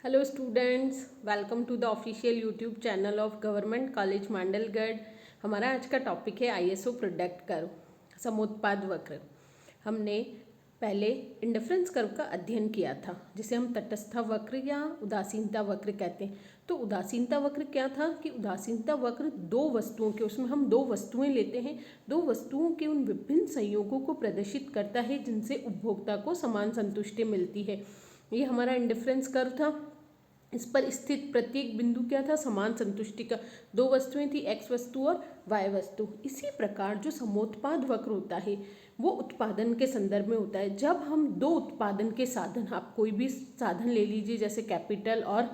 Hello students, welcome to the official YouTube channel of government college Mandalgarh. हमारा आज का topic है आईएसओ प्रोडक्ट कर्व, समोत्पाद वक्र। हमने पहले इंडिफरेंस कर्व का अध्ययन किया था, जिसे हम तटस्थ वक्र या उदासीनता वक्र कहते हैं। तो उदासीनता वक्र क्या था कि उदासीनता वक्र दो वस्तुओं के, उसमें हम दो वस्तुएं लेते हैं, दो वस्तुओं के उन विभिन्न संयोगों को प्रदर्शित करता है जिनसे उपभोक्ता को समान संतुष्टि मिलती है। ये हमारा इंडिफरेंस कर्व था। इस पर स्थित प्रत्येक बिंदु क्या था? समान संतुष्टि का। दो वस्तुएं थी, एक्स वस्तु और वाई वस्तु। इसी प्रकार जो समोत्पाद वक्र होता है वो उत्पादन के संदर्भ में होता है। जब हम दो उत्पादन के साधन, आप कोई भी साधन ले लीजिए, जैसे कैपिटल और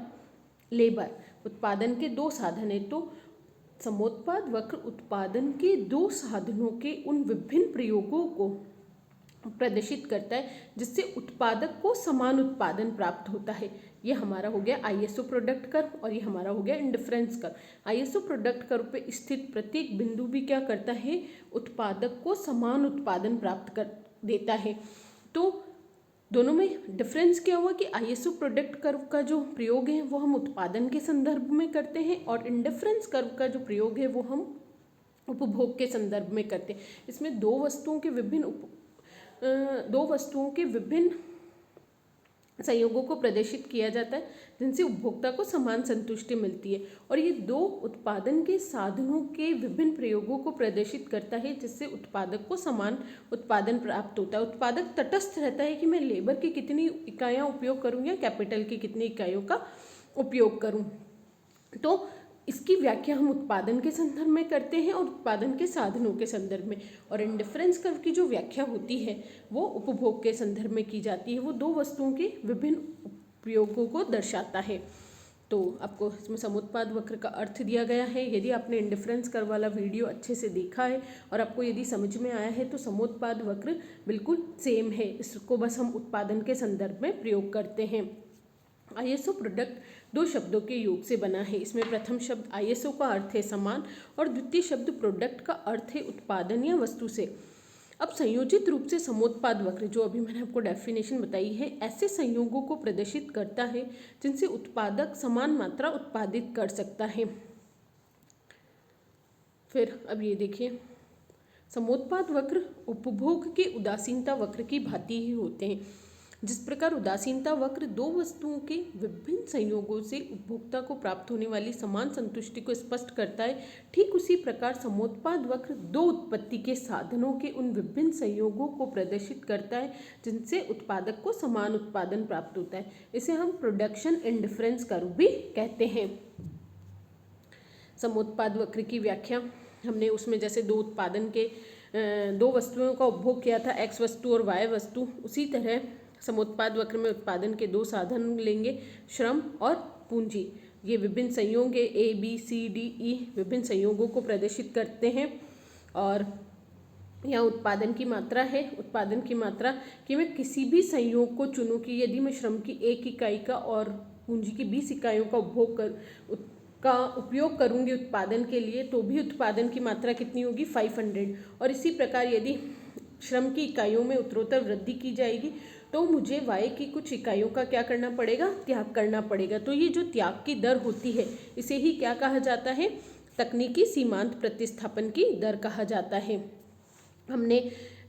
लेबर, उत्पादन के दो साधन है, तो समोत्पाद वक्र उत्पादन के दो साधनों के उन विभिन्न प्रयोगों को प्रदर्शित करता है जिससे उत्पादक को समान उत्पादन प्राप्त होता है। ये हमारा हो गया आईएसओ प्रोडक्ट कर्व और ये हमारा हो गया indifference curve. ISO product curve पे स्थित प्रत्येक बिंदु भी क्या करता है? उत्पादक को समान उत्पादन प्राप्त कर देता है। तो दोनों में डिफरेंस क्या हुआ कि आईएसओ प्रोडक्ट कर्व का जो प्रयोग है वो हम उत्पादन के संदर्भ में करते हैं और इंडिफरेंस कर्व का जो प्रयोग है वो हम उपभोग के संदर्भ में करते हैं। इसमें दो वस्तुओं के विभिन्न संयोगों को प्रदर्शित किया जाता है जिनसे उपभोक्ता को समान संतुष्टि मिलती है, और ये दो उत्पादन के साधनों के विभिन्न प्रयोगों को प्रदर्शित करता है जिससे उत्पादक को समान उत्पादन प्राप्त होता है। उत्पादक तटस्थ रहता है कि मैं लेबर की कितनी इकाइयाँ उपयोग करूँ या कैपिटल की कितनी इकाइयों का उपयोग करूँ। तो इसकी व्याख्या हम उत्पादन के संदर्भ में करते हैं और उत्पादन के साधनों के संदर्भ में, और इंडिफरेंस कर्व की जो व्याख्या होती है वो उपभोग के संदर्भ में की जाती है। वो दो वस्तुओं के विभिन्न उपयोगों को दर्शाता है। तो आपको इसमें समोत्पाद वक्र का अर्थ दिया गया है। यदि आपने इंडिफरेंस कर्व वाला वीडियो अच्छे से देखा है और आपको यदि समझ में आया है तो समोत्पाद वक्र बिल्कुल सेम है, इसको बस हम उत्पादन के संदर्भ में प्रयोग करते हैं। आईएसओ प्रोडक्ट दो शब्दों के योग से बना है। इसमें प्रथम शब्द आईएसओ का अर्थ है समान और द्वितीय शब्द प्रोडक्ट का अर्थ है उत्पादन या वस्तु से। अब संयोजित रूप से समोत्पाद वक्र, जो अभी मैंने आपको डेफिनेशन बताई है, ऐसे संयोगों को प्रदर्शित करता है जिनसे उत्पादक समान मात्रा उत्पादित कर सकता है। फिर अब ये देखिए, समोत्पाद वक्र उपभोग के उदासीनता वक्र की भांति ही होते हैं। जिस प्रकार उदासीनता वक्र दो वस्तुओं के विभिन्न संयोगों से उपभोक्ता को प्राप्त होने वाली समान संतुष्टि को स्पष्ट करता है, ठीक उसी प्रकार समोत्पाद वक्र दो उत्पत्ति के साधनों के उन विभिन्न संयोगों को प्रदर्शित करता है जिनसे उत्पादक को समान उत्पादन प्राप्त होता है। इसे हम प्रोडक्शन इंडिफरेंस कर्व भी कहते हैं। समोत्पाद वक्र की व्याख्या हमने उसमें जैसे दो उत्पादन के दो वस्तुओं का उपभोग किया था, एक्स वस्तु और वाई वस्तु, उसी तरह समोत्पाद वक्र में उत्पादन के दो साधन लेंगे, श्रम और पूंजी। ये विभिन्न संयोग है, A B C D E विभिन्न संयोगों को प्रदर्शित करते हैं। और यहाँ उत्पादन की मात्रा है, उत्पादन की मात्रा कि मैं किसी भी संयोग को चुनूँ कि यदि मैं श्रम की 1 इकाई का और पूंजी की 20 इकाइयों का उपयोग करूँगी उत्पादन के लिए, तो भी उत्पादन की मात्रा कितनी होगी? 500। और इसी प्रकार यदि श्रम की इकाइयों में उत्तरोत्तर वृद्धि की जाएगी तो मुझे वाई की कुछ इकाइयों का क्या करना पड़ेगा? त्याग करना पड़ेगा। तो ये जो त्याग की दर होती है इसे ही क्या कहा जाता है? तकनीकी सीमांत प्रतिस्थापन की दर कहा जाता है। हमने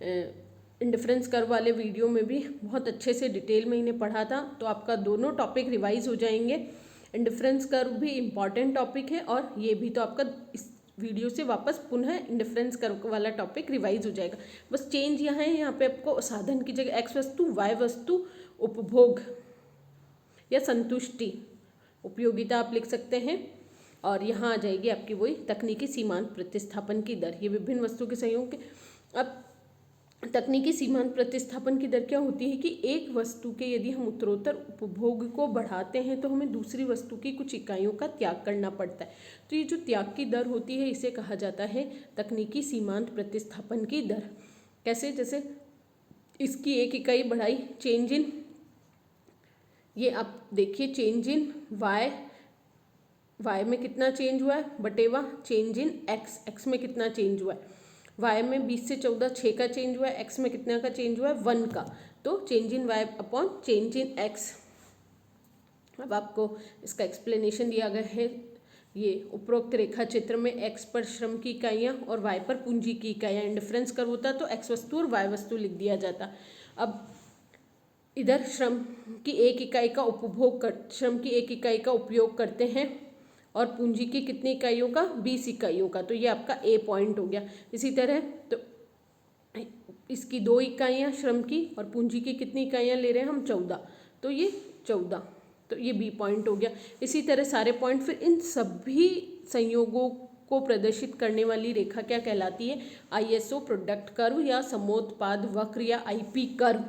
इंडिफरेंस कर्व वाले वीडियो में भी बहुत अच्छे से डिटेल में इन्हें पढ़ा था, तो आपका दोनों टॉपिक रिवाइज हो जाएंगे। इंडिफरेंस कर्व भी इम्पॉर्टेंट टॉपिक है और ये भी, तो आपका इस वीडियो से वापस पुनः इंडिफरेंस कर्व वाला टॉपिक रिवाइज हो जाएगा। बस चेंज यहाँ है, यहाँ पे आपको साधन की जगह एक्स वस्तु, वाई वस्तु, उपभोग या संतुष्टि, उपयोगिता आप लिख सकते हैं, और यहाँ आ जाएगी आपकी वही तकनीकी सीमांत प्रतिस्थापन की दर। ये विभिन्न वस्तुओं के संयोग के। अब तकनीकी सीमांत प्रतिस्थापन की दर क्या होती है कि एक वस्तु के यदि हम उत्तरोत्तर उपभोग को बढ़ाते हैं तो हमें दूसरी वस्तु की कुछ इकाइयों का त्याग करना पड़ता है। तो ये जो त्याग की दर होती है इसे कहा जाता है तकनीकी सीमांत प्रतिस्थापन की दर। कैसे? जैसे इसकी 1 इकाई बढ़ाई, चेंज इन, ये आप देखिए चेंज इन वाई में कितना चेंज हुआ है बटेवा चेंज इन एक्स में कितना चेंज हुआ है। वाई में 20 से 14 6 का चेंज हुआ है, एक्स में कितना का चेंज हुआ है? 1 का। तो change in Y upon change in X. अब आपको इसका एक्सप्लेनेशन दिया गया है। ये उपरोक्त रेखा चित्र में x पर श्रम की इकाइयाँ और y पर पूंजी की इकाइयाँ इंडिफरेंस कर्व होता तो x वस्तु और y वस्तु लिख दिया जाता। अब इधर श्रम की एक इकाई का उपयोग करते हैं और पूंजी की कितनी इकाइयों का, 20 इकाइयों का, तो ये आपका A पॉइंट हो गया। इसी तरह तो इसकी 2 इकाइयाँ श्रम की और पूंजी की कितनी इकाइयाँ ले रहे हैं हम, 14, तो ये 14, तो ये B पॉइंट हो गया। इसी तरह सारे पॉइंट, फिर इन सभी संयोगों को प्रदर्शित करने वाली रेखा क्या कहलाती है, ISO प्रोडक्ट कर्व या समोत्पाद वक्र या IP कर्व,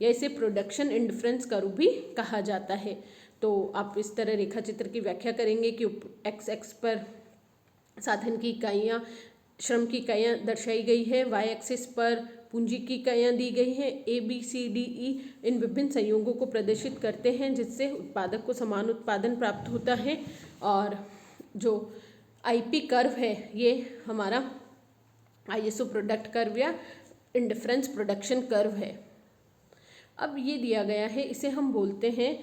या इसे प्रोडक्शन इंडिफरेंस कर्व भी कहा जाता है। तो आप इस तरह रेखा चित्र की व्याख्या करेंगे कि एक्स एक्स पर साधन की इकाइयाँ, श्रम की इकाइयाँ दर्शाई गई है, y एक्सिस पर पूंजी की इकाइयाँ दी गई हैं, ABCDE इन विभिन्न संयोगों को प्रदर्शित करते हैं जिससे उत्पादक को समान उत्पादन प्राप्त होता है। और जो IP कर्व है ये हमारा ISO प्रोडक्ट कर्व या इंडिफरेंस प्रोडक्शन कर्व है। अब ये दिया गया है, इसे हम बोलते हैं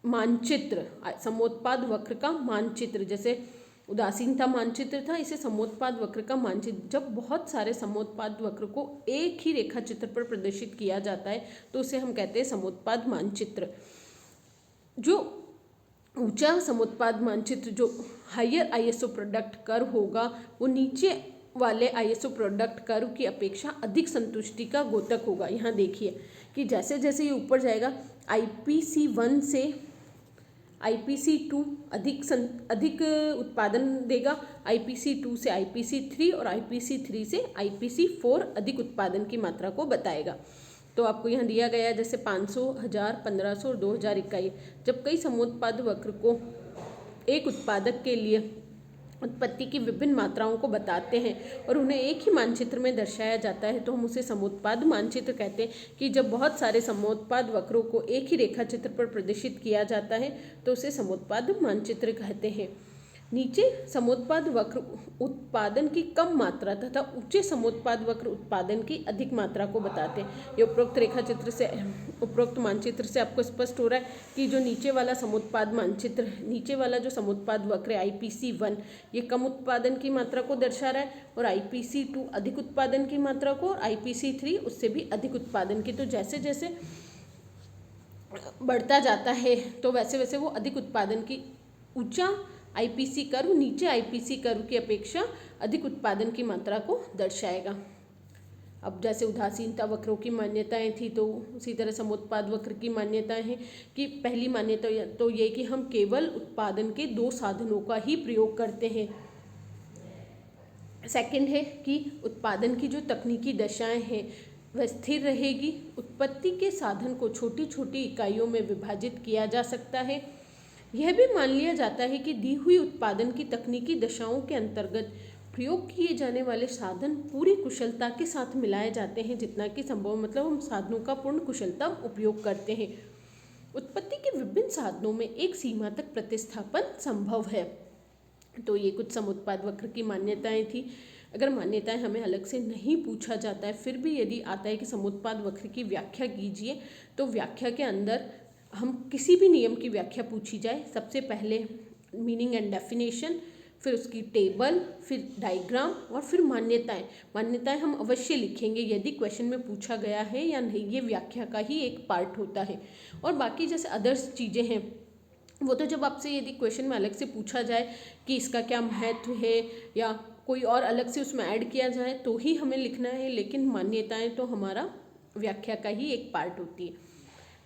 मानचित्र, समोत्पाद वक्र का मानचित्र। जैसे उदासीनता मानचित्र था, इसे समोत्पाद वक्र का मानचित्र। जब बहुत सारे समोत्पाद वक्र को एक ही रेखा चित्र पर प्रदर्शित किया जाता है तो उसे हम कहते हैं समोत्पाद मानचित्र। जो ऊंचा समोत्पाद मानचित्र, जो हायर ISO प्रोडक्ट कर्व होगा, वो नीचे वाले ISO प्रोडक्ट कर्व की अपेक्षा अधिक संतुष्टि का द्योतक होगा। यहाँ देखिए कि जैसे जैसे ये ऊपर जाएगा, IPC1 से IPC2 अधिक उत्पादन देगा, IPC2 से IPC3 और IPC3 से IPC4 अधिक उत्पादन की मात्रा को बताएगा। तो आपको यहाँ दिया गया है जैसे 500, 1000, 1500 और 2000 इकाई। जब कई समोत्पाद वक्र को एक उत्पादक के लिए उत्पत्ति की विभिन्न मात्राओं को बताते हैं और उन्हें एक ही मानचित्र में दर्शाया जाता है तो हम उसे समोत्पाद मानचित्र कहते हैं। कि जब बहुत सारे समोत्पाद वक्रों को एक ही रेखा चित्र पर प्रदर्शित किया जाता है तो उसे समोत्पाद मानचित्र कहते हैं। नीचे समोत्पाद वक्र उत्पादन की कम मात्रा तथा ऊंचे समोत्पाद वक्र उत्पादन की अधिक मात्रा को बताते हैं। ये उपरोक्त मानचित्र से आपको स्पष्ट हो रहा है कि जो नीचे वाला समोत्पाद मानचित्र, नीचे वाला जो समोत्पाद वक्र है IPC1, ये कम उत्पादन की मात्रा को दर्शा रहा है और IPC2 अधिक उत्पादन की मात्रा को, और IPC3 उससे भी अधिक उत्पादन की। तो जैसे जैसे बढ़ता जाता है तो वैसे वैसे वो अधिक उत्पादन की, ऊंचा IPC कर्व नीचे IPC कर्व की अपेक्षा अधिक उत्पादन की मात्रा को दर्शाएगा। अब जैसे उदासीनता वक्रों की मान्यताएं थी तो उसी तरह समोत्पाद वक्र की मान्यताएं हैं। कि पहली मान्यता तो ये कि हम केवल उत्पादन के 2 साधनों का ही प्रयोग करते हैं। सेकंड है कि उत्पादन की जो तकनीकी दशाएं हैं वह स्थिर रहेगी। उत्पत्ति के साधन को छोटी छोटी इकाइयों में विभाजित किया जा सकता है। यह भी मान लिया जाता है कि दी हुई उत्पादन की तकनीकी दशाओं के अंतर्गत प्रयोग किए जाने वाले साधन पूरी कुशलता के साथ मिलाए जाते हैं जितना कि संभव, मतलब हम साधनों का पूर्ण कुशलता उपयोग करते हैं। उत्पत्ति के विभिन्न साधनों में एक सीमा तक प्रतिस्थापन संभव है। तो ये कुछ समुत्पाद वक्र की मान्यताएं थी। अगर मान्यताएं हमें अलग से नहीं पूछा जाता है, फिर भी यदि आता है कि समुत्पाद वक्र की व्याख्या कीजिए, तो व्याख्या के अंदर हम किसी भी नियम की व्याख्या पूछी जाए, सबसे पहले मीनिंग एंड डेफिनेशन, फिर उसकी टेबल, फिर डायग्राम और फिर मान्यताएं हम अवश्य लिखेंगे यदि क्वेश्चन में पूछा गया है या नहीं। ये व्याख्या का ही एक पार्ट होता है। और बाकी जैसे अदर्स चीज़ें हैं वो तो जब आपसे यदि क्वेश्चन में अलग से पूछा जाए कि इसका क्या महत्व है या कोई और अलग से उसमें ऐड किया जाए तो ही हमें लिखना है, लेकिन मान्यताएं तो हमारा व्याख्या का ही एक पार्ट होती है।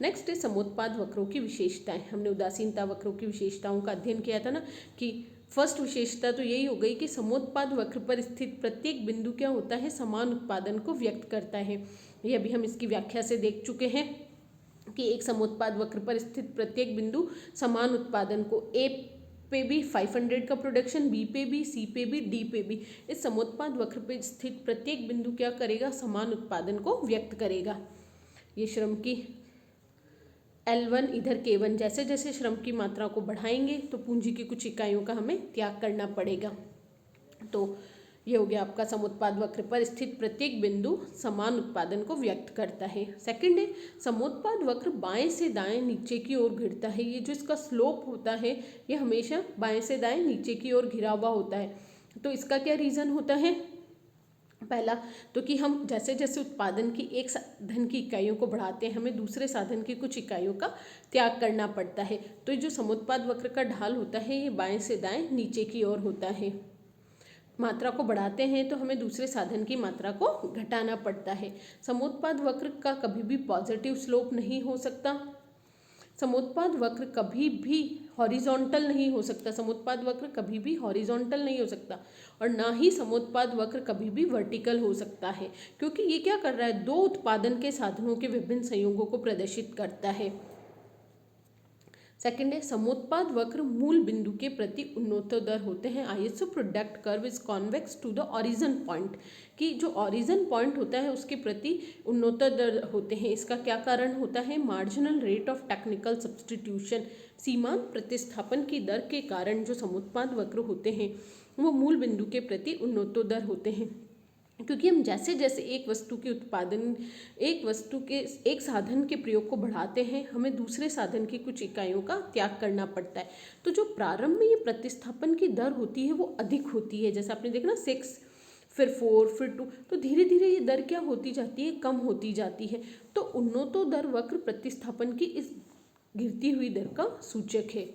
नेक्स्ट है समुत्पाद वक्रों की विशेषताएं। हमने उदासीनता वक्रों की विशेषताओं का अध्ययन किया था ना, कि फर्स्ट विशेषता तो यही हो गई कि समुत्पाद वक्र पर स्थित प्रत्येक बिंदु क्या होता है, समान उत्पादन को व्यक्त करता है। ये अभी हम इसकी व्याख्या से देख चुके हैं कि एक समुत्पाद वक्र पर स्थित प्रत्येक बिंदु समान उत्पादन को, ए पे भी 500 का प्रोडक्शन, बी पे भी, सी पे भी, डी पे भी, इस समुत्पाद वक्र पर स्थित प्रत्येक बिंदु क्या करेगा, समान उत्पादन को व्यक्त करेगा। ये श्रम की L1 इधर K1, जैसे जैसे श्रम की मात्रा को बढ़ाएंगे तो पूंजी की कुछ इकाइयों का हमें त्याग करना पड़ेगा। तो ये हो गया आपका समुत्पाद वक्र पर स्थित प्रत्येक बिंदु समान उत्पादन को व्यक्त करता है। सेकंड है समुत्पाद वक्र बाएं से दाएं नीचे की ओर घिरता है। ये जो इसका स्लोप होता है ये हमेशा बाएं से दाएं नीचे की ओर घिरा हुआ होता है। तो इसका क्या रीज़न होता है? पहला तो कि हम जैसे जैसे उत्पादन की एक साधन की इकाइयों को बढ़ाते हैं हमें दूसरे साधन की कुछ इकाइयों का त्याग करना पड़ता है। तो ये जो समुत्पाद वक्र का ढाल होता है ये बाएं से दाएं नीचे की ओर होता है। मात्रा को बढ़ाते हैं तो हमें दूसरे साधन की मात्रा को घटाना पड़ता है। समुत्पाद वक्र का कभी भी पॉजिटिव स्लोप नहीं हो सकता। समुत्पाद वक्र कभी भी हॉरिजॉन्टल नहीं हो सकता। समुत्पाद वक्र कभी भी हॉरिजॉन्टल नहीं हो सकता और ना ही समुत्पाद वक्र कभी भी वर्टिकल हो सकता है, क्योंकि ये क्या कर रहा है, दो उत्पादन के साधनों के विभिन्न संयोगों को प्रदर्शित करता है। सेकंड है समुत्पाद वक्र मूल बिंदु के प्रति उन्नतोदर होते हैं। ISO product curve is convex to the origin point, कि जो ऑरिजन पॉइंट होता है उसके प्रति उन्नतोदर होते हैं। इसका क्या कारण होता है? Marginal rate of technical substitution, सीमांत प्रतिस्थापन की दर के कारण जो समुत्पाद वक्र होते हैं वो मूल बिंदु के प्रति उन्नतोदर होते हैं, क्योंकि हम जैसे जैसे एक वस्तु के एक साधन के प्रयोग को बढ़ाते हैं हमें दूसरे साधन की कुछ इकाइयों का त्याग करना पड़ता है। तो जो प्रारंभ में ये प्रतिस्थापन की दर होती है वो अधिक होती है। जैसे आपने देखा ना 6 फिर 4 फिर 2, तो धीरे धीरे ये दर क्या होती जाती है, कम होती जाती है। तो उन्नतोदर वक्र प्रतिस्थापन की इस गिरती हुई दर का सूचक है।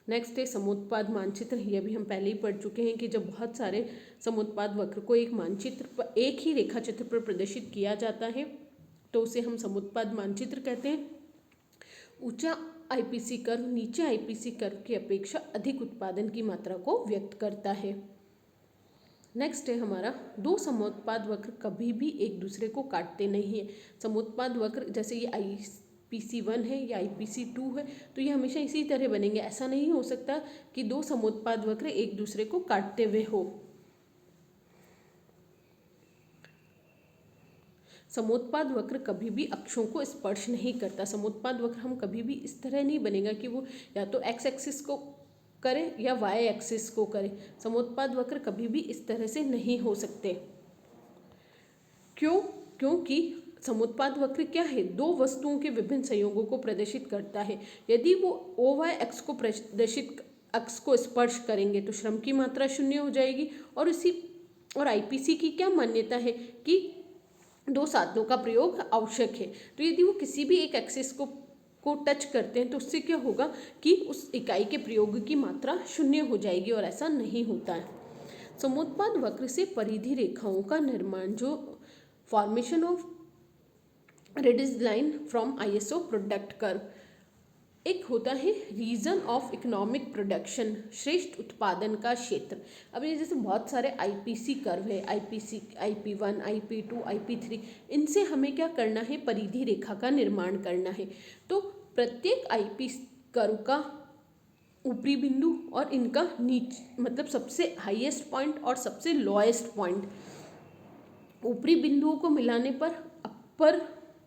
नेक्स्ट है समुत्पाद मानचित्र। ये भी हम पहले ही पढ़ चुके हैं कि जब बहुत सारे समुत्पाद वक्र को एक मानचित्र पर, एक ही रेखा चित्र पर प्रदर्शित किया जाता है तो उसे हम समुत्पाद मानचित्र कहते हैं। ऊंचा आईपीसी कर्व नीचे आईपीसी कर्व की अपेक्षा अधिक उत्पादन की मात्रा को व्यक्त करता है। नेक्स्ट है हमारा दो समुत्पाद वक्र कभी भी एक दूसरे को काटते नहीं है। समुत्पाद वक्र जैसे ये IPC1 है या IPC2 है तो ये हमेशा इसी तरह बनेंगे। ऐसा नहीं हो सकता कि दो समुत्पाद वक्र एक दूसरे को काटते हुए हो। समुत्पाद वक्र कभी भी अक्षों को स्पर्श नहीं करता। समुत्पाद वक्र हम कभी भी इस तरह नहीं बनेगा कि वो या तो x एक्सिस को करे या y एक्सिस को करे। समुत्पाद वक्र कभी भी इस तरह से नहीं हो सकते। क्योंकि समुत्पाद वक्र क्या है, दो वस्तुओं के विभिन्न संयोगों को प्रदर्शित करता है। यदि वो OY अक्ष को प्रदर्शित अक्ष को स्पर्श करेंगे तो श्रम की मात्रा शून्य हो जाएगी। और IPC की क्या मान्यता है कि दो साधनों का प्रयोग आवश्यक है। तो यदि वो किसी भी एक एक्सिस को टच करते हैं तो उससे क्या होगा कि उस इकाई के प्रयोग की मात्रा शून्य हो जाएगी, और ऐसा नहीं होता है। समुत्पाद वक्र से परिधि रेखाओं का निर्माण, जो formation of ridge line from ISO product curve, एक होता है रीजन ऑफ इकोनॉमिक प्रोडक्शन, श्रेष्ठ उत्पादन का क्षेत्र। अब ये जैसे बहुत सारे IPC कर्व है, IP1 IP2 IP3, इनसे हमें क्या करना है, परिधि रेखा का निर्माण करना है। तो प्रत्येक IP कर्व का ऊपरी बिंदु और इनका मतलब सबसे हाईएस्ट पॉइंट और सबसे लोएस्ट पॉइंट, ऊपरी बिंदुओं को मिलाने पर अपर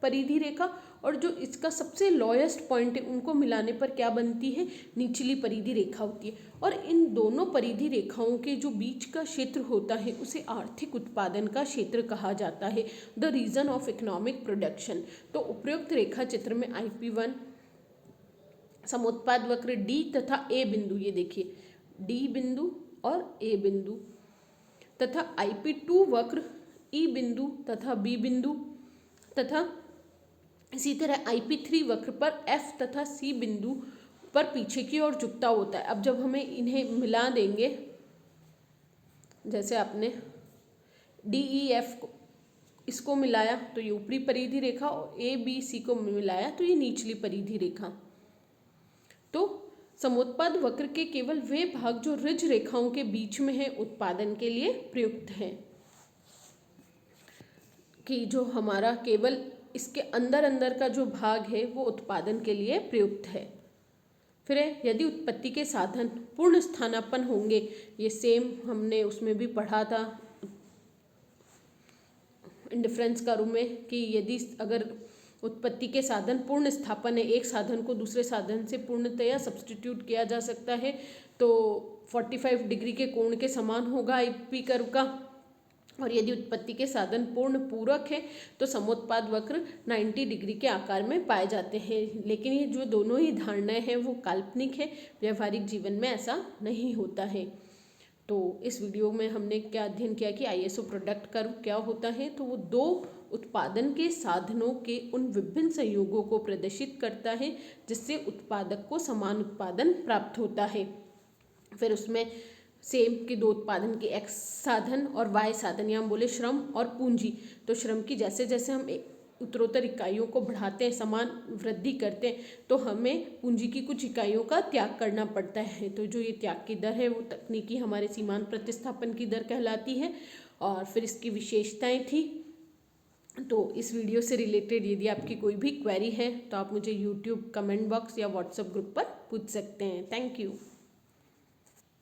परिधि रेखा, और जो इसका सबसे लोएस्ट पॉइंट है उनको मिलाने पर क्या बनती है, निचली परिधि रेखा होती है। और इन दोनों परिधि रेखाओं के जो बीच का क्षेत्र होता है उसे आर्थिक उत्पादन का क्षेत्र कहा जाता है, the region of economic production. तो उपयुक्त रेखा चित्र में IP1 समुत्पाद वक्र D तथा A बिंदु, ये देखिए D बिंदु और A बिंदु, तथा IP2 वक्र E बिंदु तथा B बिंदु, तथा इसी तरह IP3 वक्र पर F तथा C बिंदु पर पीछे की ओर झुकता होता है। अब जब हमें इन्हें मिला देंगे, जैसे आपने DEF को इसको मिलाया तो ये ऊपरी परिधि रेखा, और ABC को मिलाया तो ये निचली परिधि रेखा। तो समुत्पाद वक्र के केवल वे भाग जो ऋज रेखाओं के बीच में है उत्पादन के लिए प्रयुक्त हैं, कि जो हमारा केवल इसके अंदर का जो भाग है वो उत्पादन के लिए प्रयुक्त है। फिर यदि उत्पत्ति के साधन पूर्ण स्थानापन्न होंगे, ये सेम हमने उसमें भी पढ़ा था इंडिफरेंस कर्व में, कि यदि अगर उत्पत्ति के साधन पूर्ण स्थापन है, एक साधन को दूसरे साधन से पूर्णतया सब्सटीट्यूट किया जा सकता है, तो 45 डिग्री के कोण के समान होगा IP कर्व का। और यदि उत्पत्ति के साधन पूर्ण पूरक है तो समोत्पाद वक्र 90 डिग्री के आकार में पाए जाते हैं। लेकिन ये जो दोनों ही धारणाएं हैं वो काल्पनिक है, व्यवहारिक जीवन में ऐसा नहीं होता है। तो इस वीडियो में हमने क्या अध्ययन किया कि आईएसओ प्रोडक्ट कर्व क्या होता है। तो वो दो उत्पादन के साधनों के उन विभिन्न संयोगों को प्रदर्शित करता है जिससे उत्पादक को समान उत्पादन प्राप्त होता है। फिर उसमें सेम कि दो उत्पादन के एक्स साधन और वाई साधन, या हम बोले श्रम और पूंजी। तो श्रम की जैसे जैसे हम उत्तरोत्तर इकाइयों को बढ़ाते हैं, समान वृद्धि करते हैं, तो हमें पूंजी की कुछ इकाइयों का त्याग करना पड़ता है। तो जो ये त्याग की दर है वो तकनीकी हमारे सीमांत प्रतिस्थापन की दर कहलाती है। और फिर इसकी विशेषताएं थी। तो इस वीडियो से रिलेटेड यदि आपकी कोई भी क्वेरी है तो आप मुझे यूट्यूब कमेंट बॉक्स या व्हाट्सएप ग्रुप पर पूछ सकते हैं। Thank you.